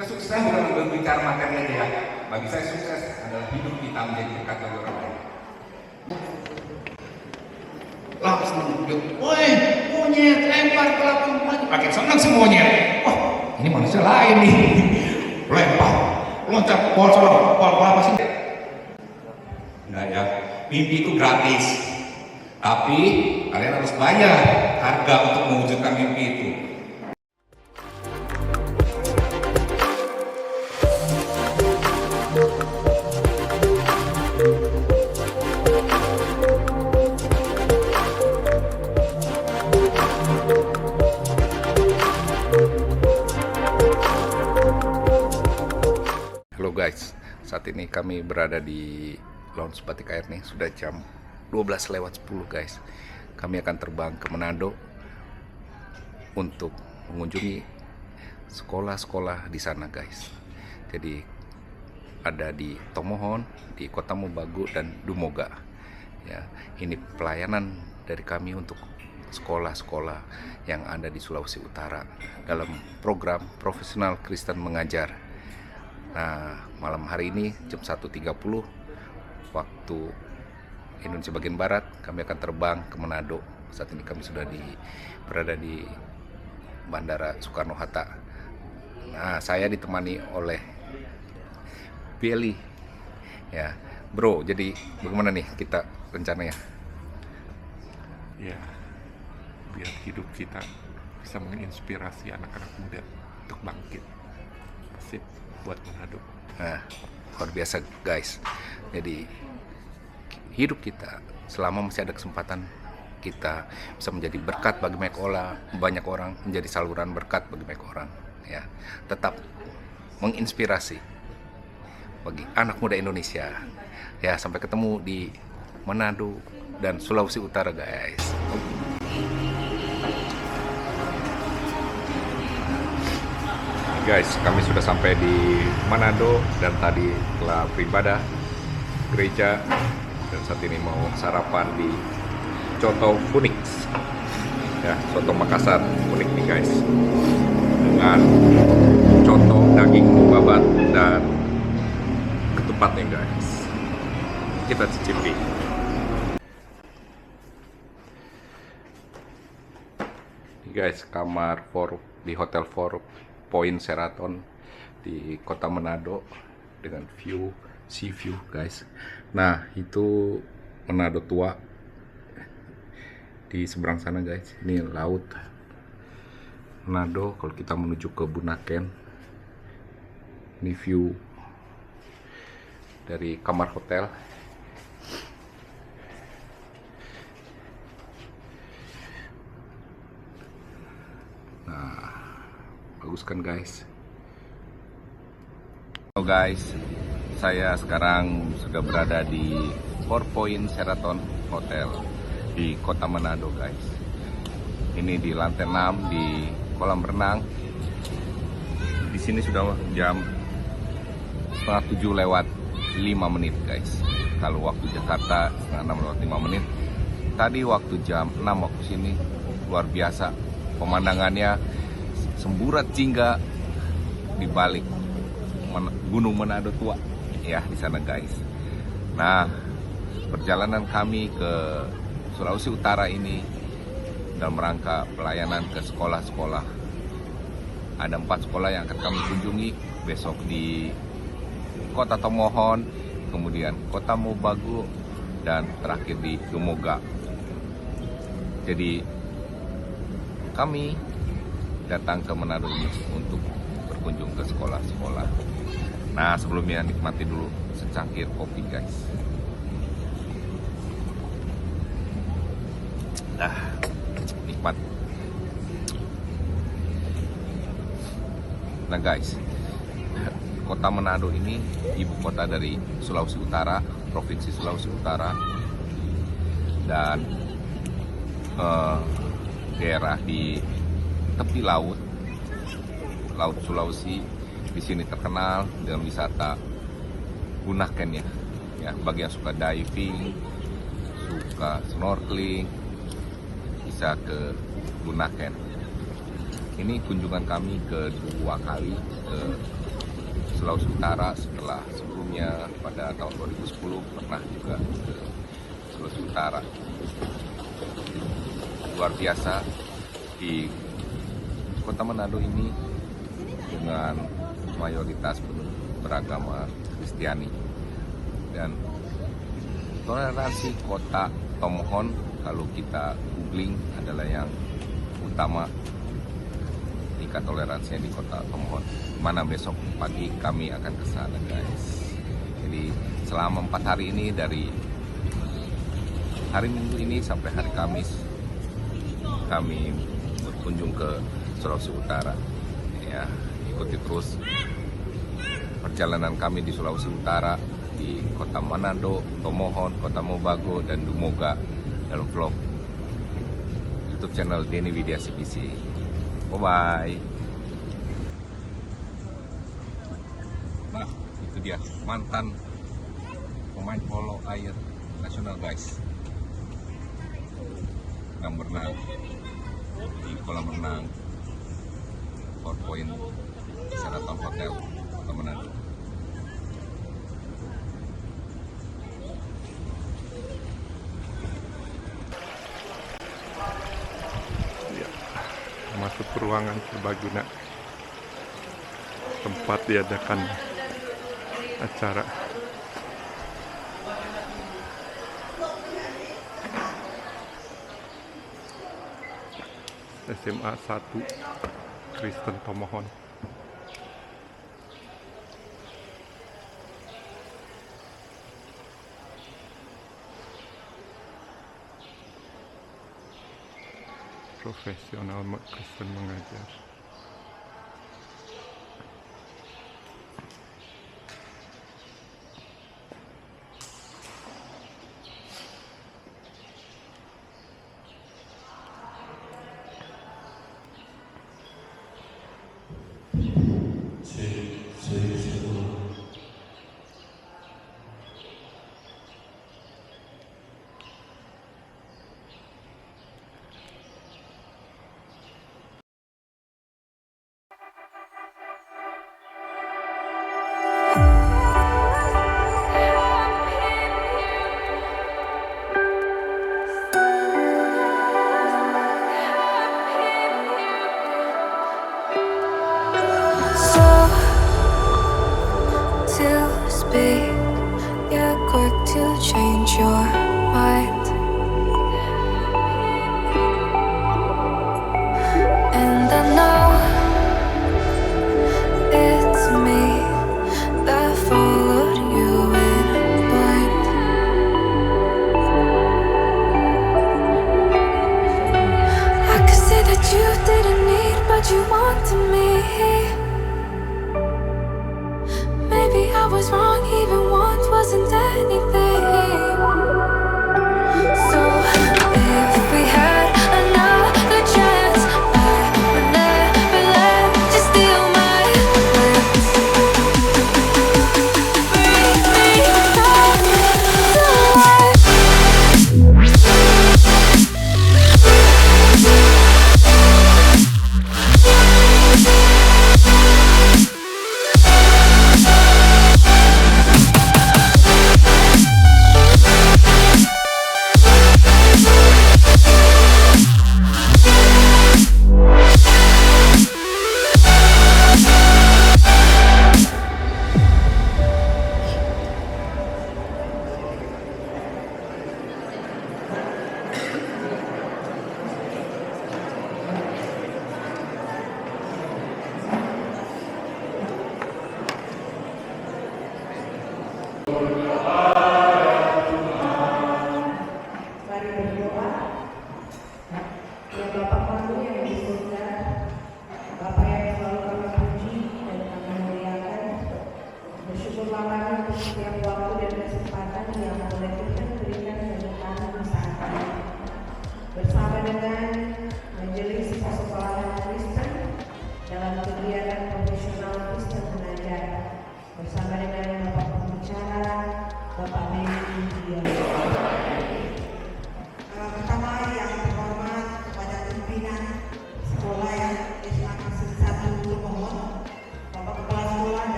Kesuksesan bukan berbicara materi aja ya. Bagi saya sukses adalah hidup kita menjadi dekat dengan orang lain. Langsung nunjuk, woi monyet lempar ke lapangan, makin senang semuanya. Oh ini manusia lain nih, lempar, loncat, bola apa sih? Enggak ya, mimpi itu gratis. Tapi kalian harus bayar harga untuk mewujudkan mimpi itu. Halo guys, saat ini kami berada di Lounge Batik Air nih, sudah jam 12:10 guys. Kami akan terbang ke Manado untuk mengunjungi sekolah-sekolah di sana guys. Jadi ada di Tomohon, di Kota Mobagu dan Dumoga. Ya, ini pelayanan dari kami untuk sekolah-sekolah yang ada di Sulawesi Utara dalam program Profesional Kristen Mengajar. Nah, malam hari ini jam 1.30 waktu Indonesia bagian Barat, kami akan terbang ke Manado. Saat ini kami sudah berada di Bandara Soekarno-Hatta. Nah, saya ditemani oleh Billy. Ya, bro, jadi bagaimana nih kita rencananya? Ya, biar hidup kita bisa menginspirasi anak-anak muda untuk bangkit. Sip, buat Manado. Nah, luar biasa guys. Jadi hidup kita selama masih ada kesempatan, kita bisa menjadi berkat bagi banyak orang, menjadi saluran berkat bagi banyak orang. Ya, tetap menginspirasi bagi anak muda Indonesia. Ya, sampai ketemu di Manado dan Sulawesi Utara guys. Guys, kami sudah sampai di Manado dan tadi telah beribadah gereja dan saat ini mau sarapan di Coto Phoenix. Ya, Soto Makassar unik nih guys, dengan coto daging babat dan ketupatnya guys. Kita cicipi. Ini guys, kamar di Hotel Four Point Sheraton di Kota Manado dengan sea view guys. Nah, itu Manado tua di seberang sana guys. Ini laut Manado. Kalau kita menuju ke Bunaken, ini view dari kamar hotel. Nah, bagus kan guys. Halo guys, saya sekarang sudah berada di Four Point Sheraton Hotel di Kota Manado guys. Ini di lantai 6 di kolam renang. Di sini sudah jam 6:30 guys. Kalau waktu Jakarta 5:30. Tadi waktu jam 6 waktu sini, luar biasa pemandangannya, semburat jingga di balik Gunung Manado tua ya di sana guys. Nah, perjalanan kami ke Sulawesi Utara ini dalam rangka pelayanan ke sekolah-sekolah. Ada 4 sekolah yang akan kami kunjungi besok di Kota Tomohon, kemudian Kota Mobagu, dan terakhir di Dumoga. Jadi kami datang ke Manado ini untuk berkunjung ke sekolah-sekolah. Nah, sebelumnya nikmati dulu secangkir kopi guys. Nikmat. Nah guys, Kota Manado ini ibu kota dari Sulawesi Utara, Provinsi Sulawesi Utara, dan daerah di tepi laut Sulawesi. Di sini terkenal dengan wisata Bunaken ya. Ya, bagi yang suka diving, suka snorkeling, bisa ke Bunaken. Ini kunjungan kami kedua kali ke Sulawesi Utara setelah sebelumnya pada tahun 2010 pernah juga ke Sulawesi Utara. Luar biasa di Kota Manado ini dengan mayoritas beragama Kristiani, dan toleransi Kota Tomohon kalau kita googling adalah yang utama, tingkat toleransinya di Kota Tomohon, mana besok pagi kami akan ke sana guys. Jadi selama 4 hari ini, dari hari Minggu ini sampai hari Kamis, kami berkunjung ke Sulawesi Utara. Ya, ikuti terus perjalanan kami di Sulawesi Utara, di Kota Manado, Tomohon, Kota Mobago, dan Dumoga dalam vlog YouTube channel Denny Widya CBC. Bye-bye. Nah, itu dia mantan pemain polo air nasional guys, yang berenang di kolam renang Four Point Sheraton Hotel Kota Manado. Ya, masuk ke ruangan serbaguna tempat diadakan acara. SMA 1 Kristen Tomohon. Profesional Kristen mengajar.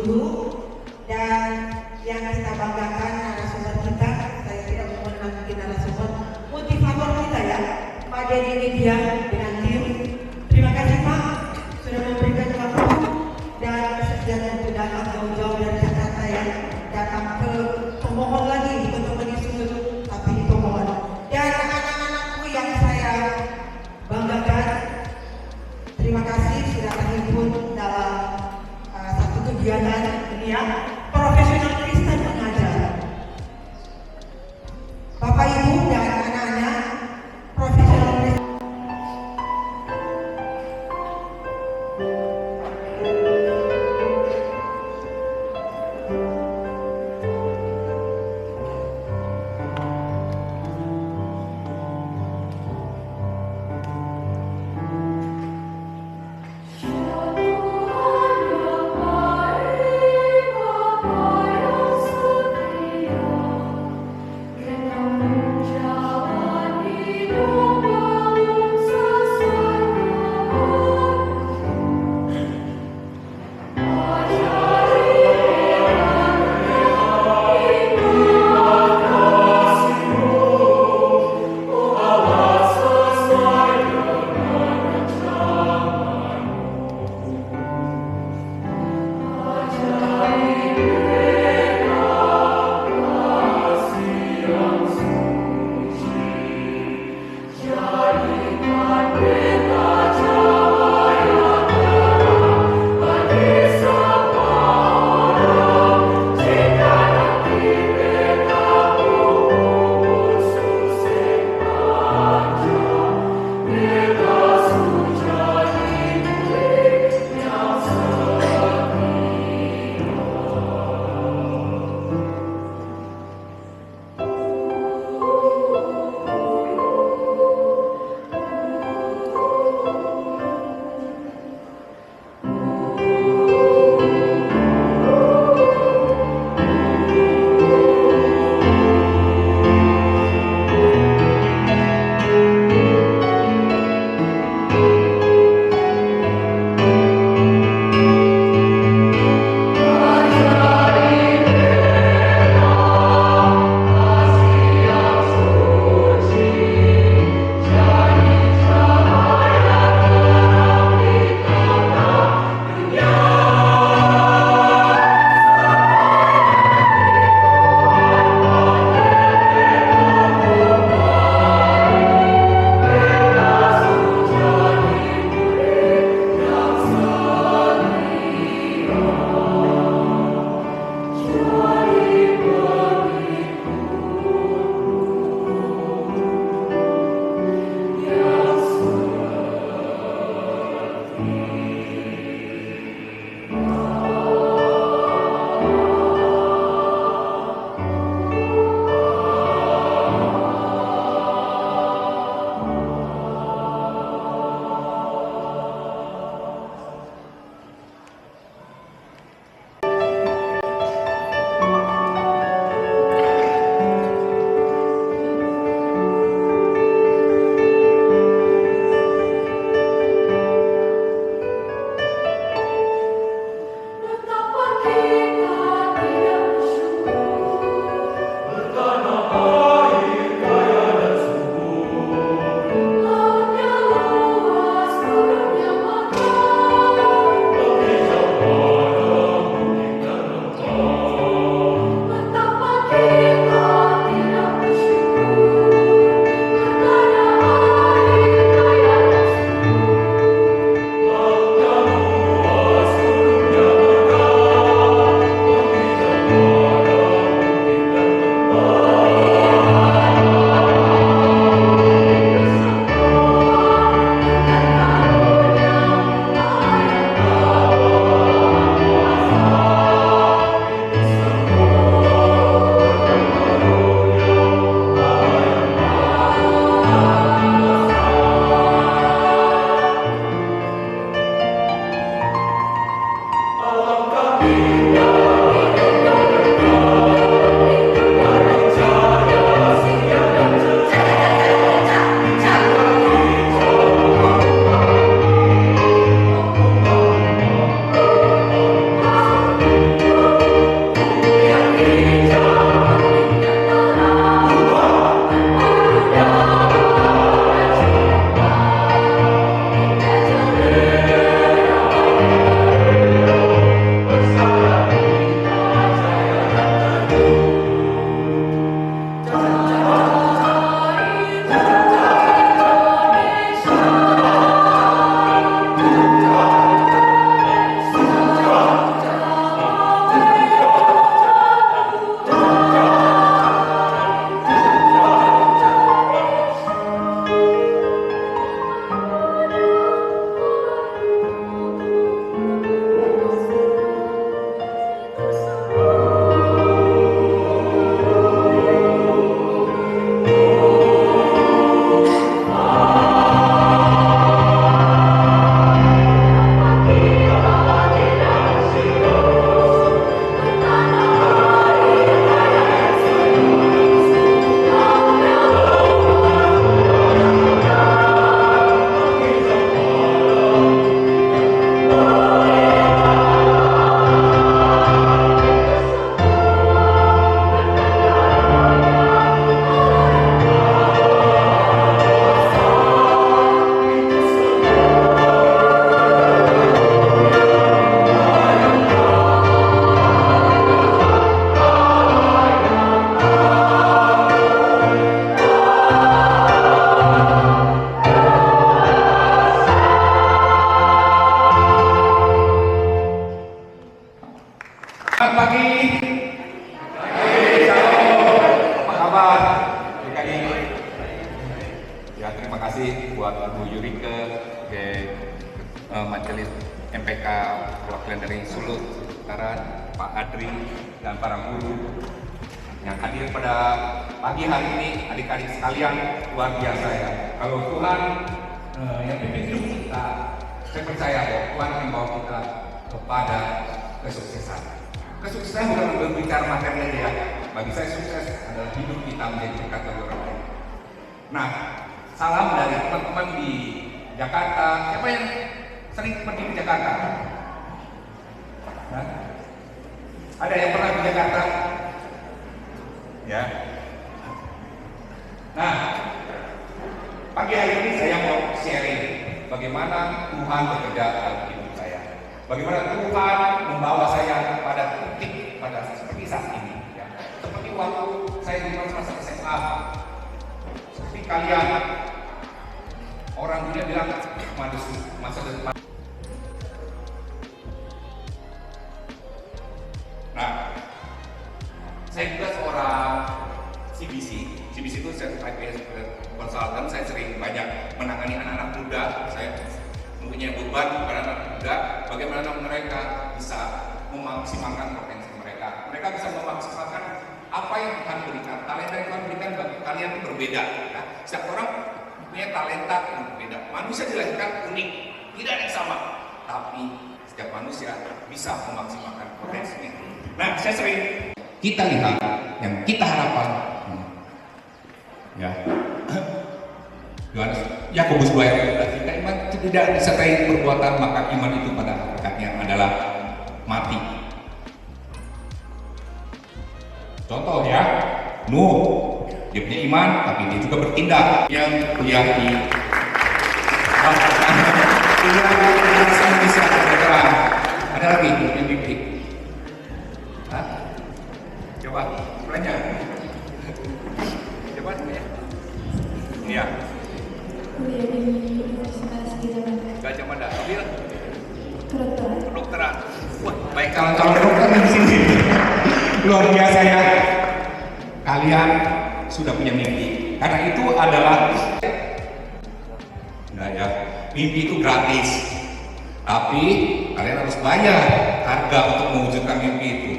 dulu. Dan yang kita banggakan narasumber kita, saya tidak mengenal mungkin narasumber, motivator kita ya, Pak Denny Widya dengan tim. Terima kasih Pak sudah memberikan waktu dan kesediaan untuk datang jauh-jauh dari Jakarta ya, datang ke Tomohon lagi, untuk menyusul tapi di Tomohon. Dan anak-anakku yang saya banggakan, terima kasih sudah terhimpun dalam satu kegiatan ini ya, profesional Kristen mengajar. Bapak Ibu dan anak-anak profesional Kristen. majelis MPK perwakilan dari Sulut Utara, Pak Adri, dan para guru yang hadir pada pagi hari ini. Adik-adik sekalian, luar biasa ya. Kalau Tuhan yang pimpin hidup kita, saya percaya bahwa Tuhan akan membawa kita kepada kesuksesan. Kesuksesan bukan berbicara materi aja ya. Bagi saya sukses adalah hidup kita menjadi dekat dengan orang lain. Nah, salam dari teman-teman di Jakarta. Siapa yang sering pergi ke Jakarta? Hah? Ada yang pernah ke Jakarta? Ya. Nah, pagi hari ini saya mau sharing bagaimana Tuhan bekerja dalam hidup saya. Bagaimana Tuhan membawa saya pada titik seperti saat ini. Ya. Seperti waktu saya di masa SMA. Seperti kalian, orang dunia bilang masa depan. Nah, saya juga seorang CBC. CBC itu certified consultant. Saya sering banyak menangani anak-anak muda. Saya mempunyai beban kepada anak muda, bagaimana mereka bisa memaksimalkan potensi mereka. Mereka bisa memaksimalkan apa yang Tuhan berikan. Talenta yang Tuhan berikan bagi kalian itu berbeda. Ya. Setiap orang punya talenta yang berbeda. Manusia dilahirkan unik, tidak ada yang sama. Tapi setiap manusia bisa memaksimalkan potensinya. Nah, saya sering kita lihat yang kita harapkan. Ya. Yohanes Yakobus 2 ayat 13, jika iman itu tidak disertai perbuatan, maka iman itu pada hakikatnya adalah mati. Contoh ya, Nuh, dia punya iman tapi dia juga bertindak. Yang kuliah di Indonesia ada lagi yang mimpi. Hah? Coba tanya. Coba tanya. Iya. Kuliah di Universitas Gajah Mada. Ambil Kedokteran. kedokteran. Wah, baik calon-calon dokter di sini. Luar biasa ya. Kalian sudah punya mimpi. Karena itu adalah ya, mimpi itu gratis. Tapi kalian harus bayar harga untuk mewujudkan mimpi itu.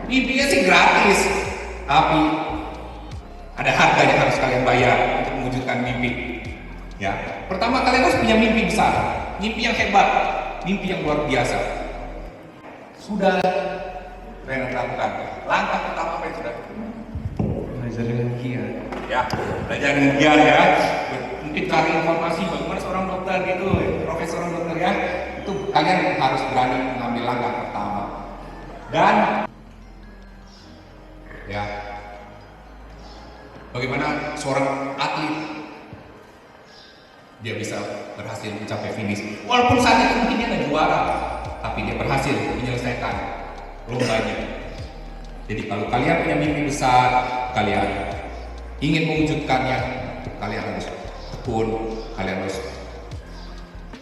Mimpinya sih gratis, tapi ada harga yang harus kalian bayar untuk mewujudkan mimpi. Ya, pertama kalian harus punya mimpi besar, mimpi yang hebat, mimpi yang luar biasa. Sudah kalian lakukan. Langkah pertama apa yang sudah? Belajar dengan giat. Ya, belajar dengan giat ya. Mungkin cari informasi bagaimana seorang dokter gitu, profesor dokter ya. Itu kalian harus berani mengambil langkah pertama. Dan ya, bagaimana seorang atlet dia bisa berhasil mencapai finish. Walaupun saat itu mungkin dia nggak juara, tapi dia berhasil menyelesaikan lombanya. Jadi kalau kalian punya mimpi besar, kalian ingin mewujudkannya, kalian harus tekun, kalian harus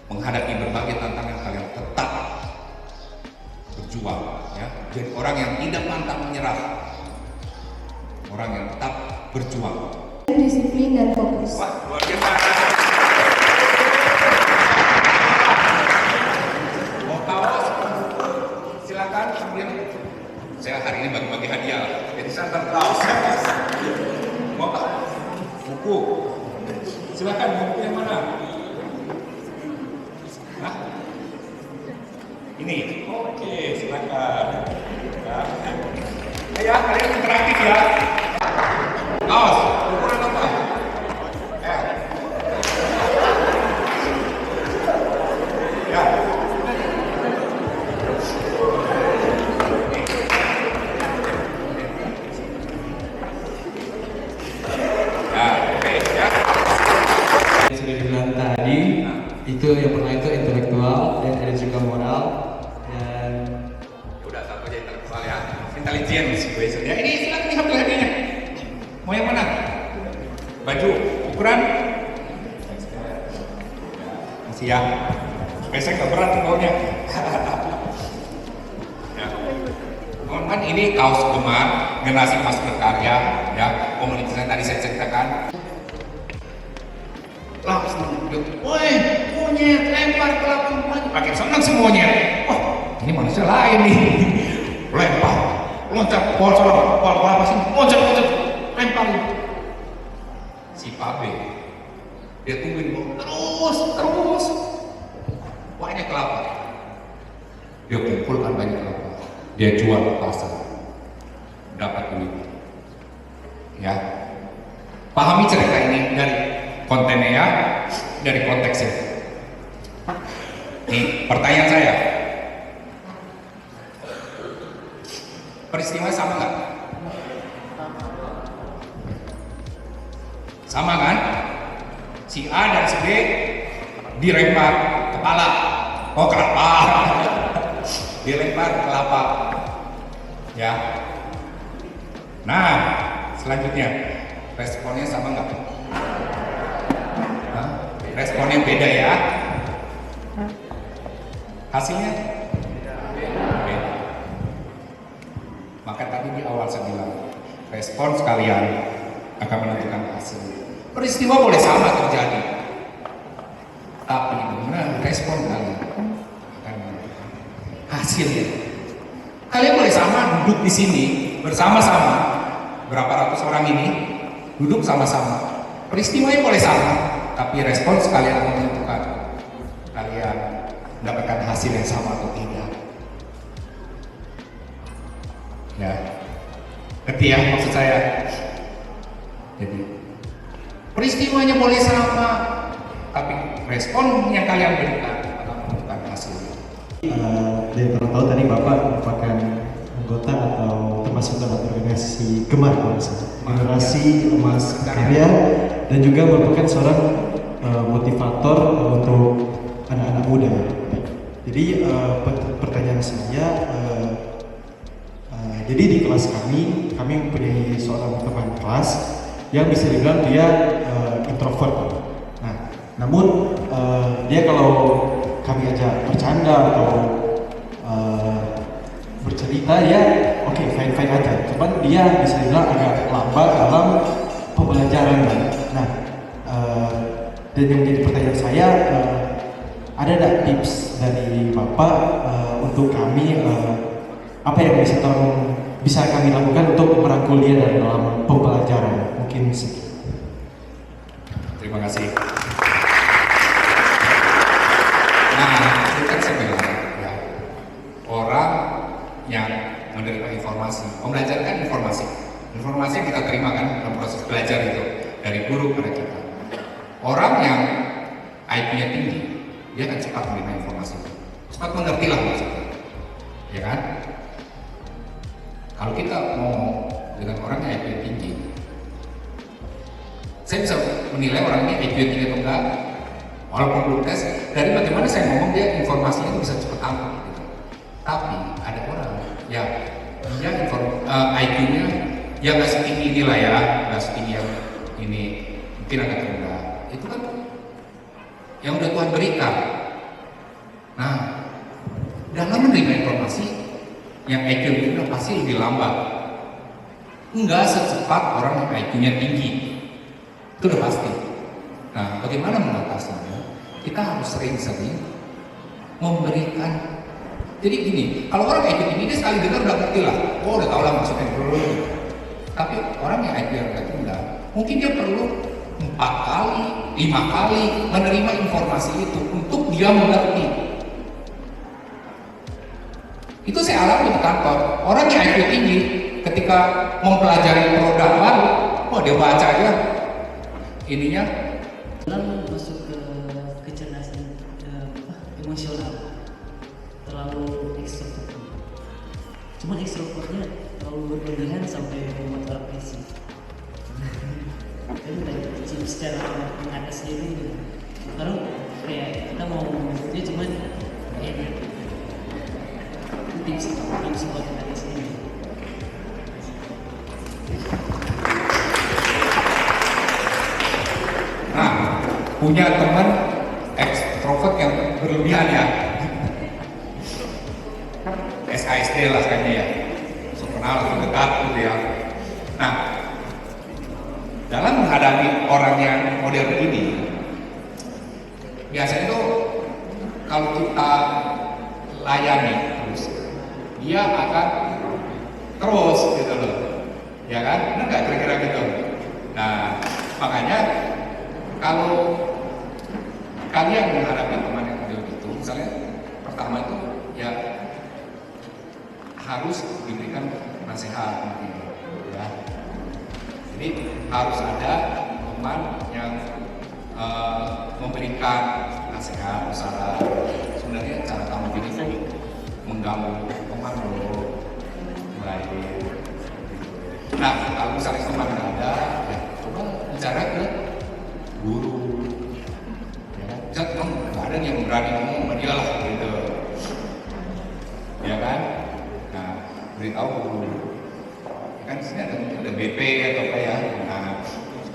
menghadapi berbagai tantangan, kalian tetap berjuang. Ya. Jadi orang yang tidak pantang menyerah, orang yang tetap berjuang. Disiplin dan fokus. Wah, luar biasa. Mau kaos? Silakan ambil. Saya hari ini bagi-bagi hadiah. Jadi saya kaos. Mau buku? Silakan, buku yang mana? Hah? Ini. Oke, silakan. Ya, kalian interaktif ya. Kaos, ukuran apa? Ya. Yang sudah dibilang tadi, itu yang pertama itu intelektual dan ada juga moral dan Udah satu aja intelektual ya. Intelligence question ya. Ini silakan diambil hadiahnya. Mau yang mana? Baju, ukuran? Masih ya. Supaya saya nggak berat bawanya. Ya. Kan ini kaos gemar generasi emas berkarya ya, komunitas yang tadi saya ceritakan. Langsung, woi, monyet, lempar ke lapangan maju. Makin senang semuanya. Wah, ini manusia lain nih. Lempar, loncat, bola kelapa sini, loncat, lempar. Si Pak B, dia tungguin bola, terus. Banyak kelapa. Dia kumpulkan banyak kelapa. Dia jual ke pasar. Dapat duit. Ya. Pahami cerita ini dari kontennya ya, dari konteksnya. Nih, pertanyaan saya. Peristiwa sama nggak? Sama kan? Si A dan si B dilempar kepala. Oh, kelapa. Dilempar kelapa. Ya. Nah, selanjutnya responnya sama nggak? Hah? Responnya beda ya. Hasilnya beda. Maka tadi di awal saya bilang, respons kalian akan menentukan hasil. Peristiwa boleh sama terjadi, tapi benar respon kalian akan menentukan hasilnya. Kalian boleh sama duduk di sini bersama-sama, berapa ratus orang ini duduk sama-sama. Peristiwanya boleh sama, tapi respons kalian akan menentukan kalian mendapatkan hasil yang sama atau tidak. Ya, ngerti ya maksud saya? Jadi peristiwanya boleh sama, tapi respon yang kalian berikan akan menentukan hasilnya. Dari tahu tadi Bapak merupakan anggota atau termasuk dalam organisasi Gemar, generasi emas karya, dan juga merupakan seorang motivator untuk anak-anak muda. Jadi pertanyaan saya, jadi di kelas kami mempunyai seorang teman kelas yang bisa dibilang dia introvert. Nah, namun dia kalau kami ajak bercanda atau bercerita, ya oke, fine aja. Cuman dia bisa dibilang agak lambat dalam pembelajaran. Nah, dan yang jadi pertanyaan saya, ada nggak tips dari Bapak untuk kami, apa yang bisa kami lakukan untuk merangkul dia dalam pembelajaran? Mungkin segitu. Terima kasih. Nah, itu kan saya bilang ya, orang yang menerima informasi, pembelajaran kan informasi yang kita terima kan dalam proses belajar itu dari guru pada kita. Orang yang IQ-nya tinggi, dia akan cepat menerima informasi, cepat mengerti lah maksudnya, ya kan? Kalau kita mau dengan orang yang IQ tinggi, saya bisa menilai orang ini IQ tinggi atau enggak, walaupun belum tes, dari bagaimana saya ngomong dia informasinya itu bisa cepat tangkap gitu. Tapi ada orang yang dia IQ-nya ya nggak setinggi inilah ya, nggak setinggi yang ini, mungkin agak rendah. Itu kan yang udah Tuhan berikan. Nah, dalam menerima informasi yang IQ itu udah pasti lebih lambat, nggak secepat orang yang IQ-nya tinggi. Itu udah pasti. Nah, bagaimana mengatasinya? Kita harus sering-sering memberikan. Jadi gini, kalau orang IQ tinggi dia sekali dengar udah ngerti lah, oh udah tahu lah maksudnya. Tapi orang yang IQ yang rendah, mungkin dia perlu 4 kali, 5 kali menerima informasi itu untuk dia mengerti. Itu saya alami di kantor. Orang yang IQ tinggi ketika mempelajari produk baru, oh dia baca aja ininya. Lalu masuk ke kecerdasan emosional, terlalu ekstrovert. Cuman ekstrovertnya terlalu berlebihan sampai membuat orang risih. Jadi udah secara mengatasi ini. Sekarang kayak kita mau mengikutnya cuman kayak tips buat mengatasi ini. Nah, punya teman ekstrovert yang berlebihan ya, SASD lah kayaknya ya, so kenal, so dekat gitu ya. Nah, dalam menghadapi orang yang model begini, biasanya tuh kita layani terus, dia akan terus gitu loh, ya kan? Benar nggak kira-kira gitu? Nah, makanya kalau kalian menghadapi teman yang model itu, misalnya pertama itu ya harus diberikan nasihat mungkin, ya. Jadi harus ada teman yang memberikan nasihat, saran. Sebenarnya cara kamu ini tuh mengganggu teman lo, baik. Nah, kalau misalnya teman nggak ada, ya coba bicara ke guru. Zat, nggak ada yang berani ngomong sama dia lah gitu, ya kan? Nah, beritahu ke guru. Kan di sini ada mungkin ada BP atau apa ya. Nah,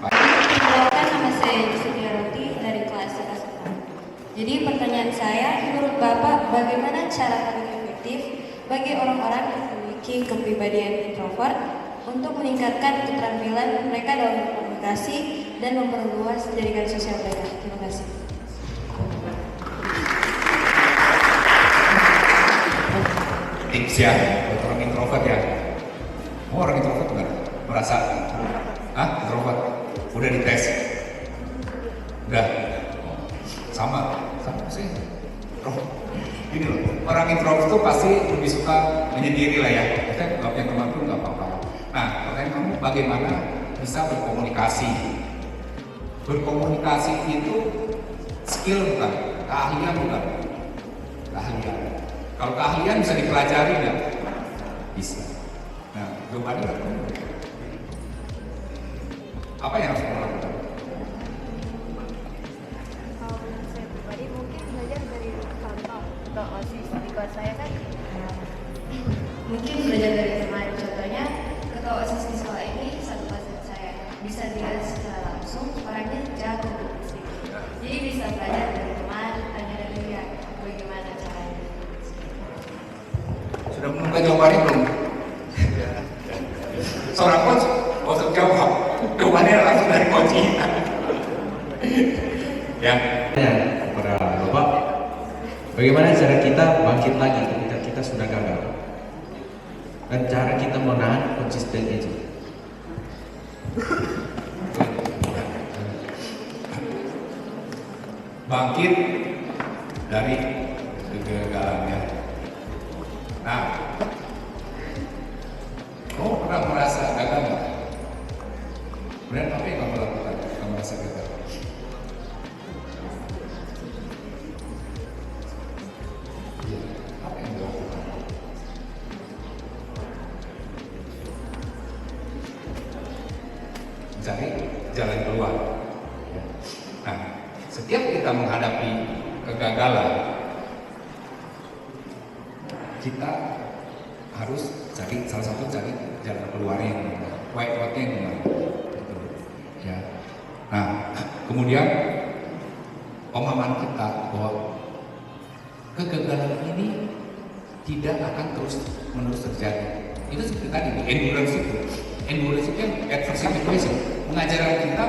Perkenalkan, nama saya Yusufia Roti dari kelas 11. Jadi pertanyaan saya, menurut Bapak bagaimana cara paling efektif bagi orang-orang yang memiliki kepribadian introvert untuk meningkatkan keterampilan mereka dalam berkomunikasi dan memperluas jaringan sosial mereka? Terima kasih. tips ya buat orang introvert ya. Oh, orang introvert bukan? Merasa introvert? Udah dites? Udah? Sama sih. Oh, ini loh, orang introvert tuh pasti lebih suka menyendiri lah ya. Kita nggak punya teman pun nggak apa-apa. Nah, pertanyaan kamu bagaimana bisa berkomunikasi? Berkomunikasi itu skill bukan? Keahlian bukan? Keahlian. Kalau keahlian bisa dipelajari nggak? Bisa. Nah, jawabannya apa? Apa yang harus kita lakukan? Kalau menurut saya pribadi mungkin belajar dari contoh atau OSIS di kelas saya kan Mungkin belajar dari teman. Contohnya, ketua OSIS di sekolah ini satu pasien saya. Bisa dilihat secara langsung, orangnya jago berbisik. Jadi bisa belajar dari teman, tanya dari dia bagaimana caranya. Sudah menemukan jawabannya belum? Seorang coach, nggak usah jawab. Jawabannya langsung dari coach. Ya. Kepada Bapak, bagaimana cara kita bangkit lagi ketika kita sudah gagal? Dan cara kita menahan konsisten itu. Bangkit dari kegagalannya. Nah, kamu pernah merasa gagal nggak? Kemudian apa yang kamu lakukan? Kamu merasa gagal? Apa yang kamu lakukan? Mencari jalan keluar. Nah, setiap kita menghadapi kegagalan, kita harus cari salah satu cari jalan keluarnya yang gimana, way outnya yang gimana, gitu. Ya. Nah, kemudian pemahaman kita bahwa kegagalan ini tidak akan terus menerus terjadi. Itu seperti tadi endurance itu yang adverse situation mengajarkan kita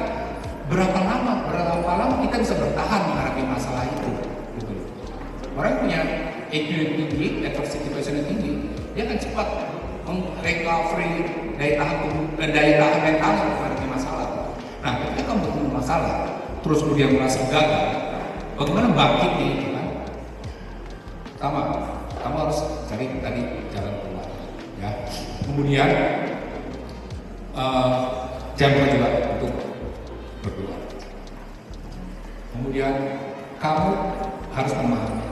berapa lama kita bisa bertahan menghadapi masalah itu, gitu. Orang punya EQ yang tinggi, adverse situation yang tinggi, dia akan cepat recovery daya tahan mental menghadapi masalah. Nah, ketika kamu bertemu masalah, terus kemudian merasa gagal, bagaimana bangkitnya itu kan? Pertama, kamu harus cari tadi jalan keluar, ya. Kemudian jangan lupa juga untuk berdoa. Kemudian kamu harus memahami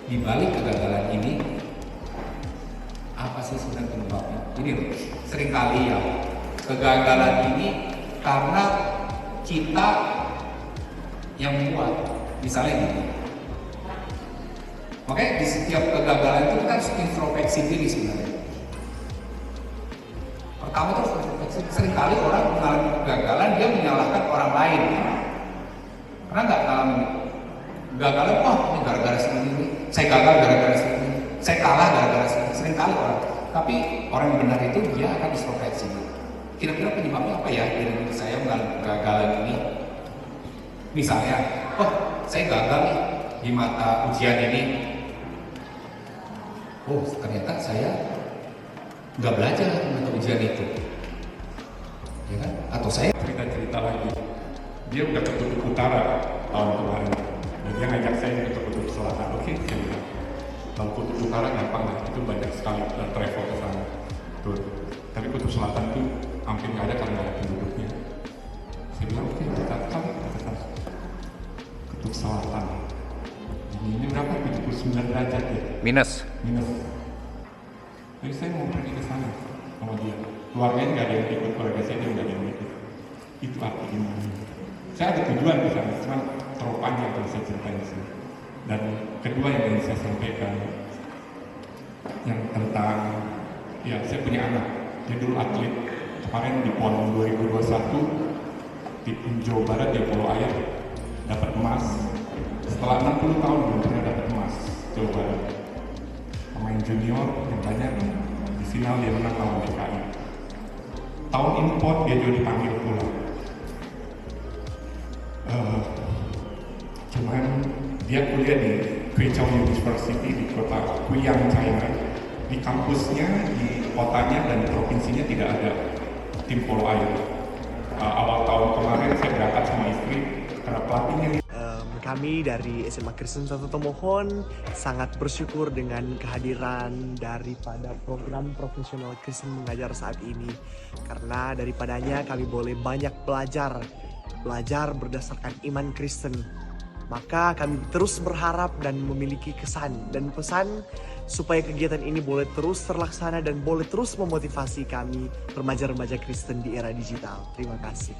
di balik kegagalan ini apa sih sebenarnya penyebabnya. Ini loh, seringkali ya kegagalan ini karena kita yang membuat. Misalnya gini, makanya di setiap kegagalan itu kita harus introspeksi diri sebenarnya. Pertama terus introspeksi. Seringkali orang mengalami kegagalan dia menyalahkan orang lain. Pernah nggak ngalamin kegagalan? Wah, ini gara-gara sini, saya gagal gara-gara sini, saya kalah gara-gara sini. Seringkali orang. Tapi orang yang benar itu dia akan introspeksi. Kira-kira penyebabnya apa ya dari saya mengalami kegagalan ini? Misalnya, oh saya gagal nih di mata ujian ini, oh ternyata saya nggak belajar di mata ujian itu, ya kan? Atau saya cerita lagi, dia udah ke kutub utara tahun kemarin dan dia ngajak saya ke kutub selatan. Oke, saya bilang kalau kutub utara gampang lah, itu banyak sekali travel ke sana tuh, tapi kutub selatan tuh hampir nggak ada karena nggak ada penduduknya. Saya bilang oke, kita ke kutub selatan. Ini berapa? 79 derajat ya? Minus. Jadi saya mau pergi ke sana sama dia. Keluarganya nggak ada yang ikut, keluarga saya dia nggak ada yang ikut. Itu artinya saya ada tujuan di sana, cuma terlalu panjang kalau saya ceritain di sini. Dan kedua yang ingin saya sampaikan yang tentang, ya saya punya anak, dia dulu atlet. Kemarin di PON 2021 di Jawa Barat dia polo air dapat emas. Setelah 60 tahun belum pernah dapat emas Jawa Barat. Pemain junior yang banyak di final dia menang lawan DKI. Tahun ini PON dia juga dipanggil pulang. Cuman dia kuliah di Kweichow University di kota Guiyang, China. Di kampusnya, di kotanya dan di provinsinya tidak ada tim polo air. Awal tahun kemarin saya berangkat sama istri karena pelatihnya. Kami dari SMA Kristen Santo Tomohon sangat bersyukur dengan kehadiran daripada program profesional Kristen mengajar saat ini, karena daripadanya kami boleh banyak belajar berdasarkan iman Kristen. Maka kami terus berharap dan memiliki kesan dan pesan supaya kegiatan ini boleh terus terlaksana dan boleh terus memotivasi kami remaja-remaja Kristen di era digital. Terima kasih.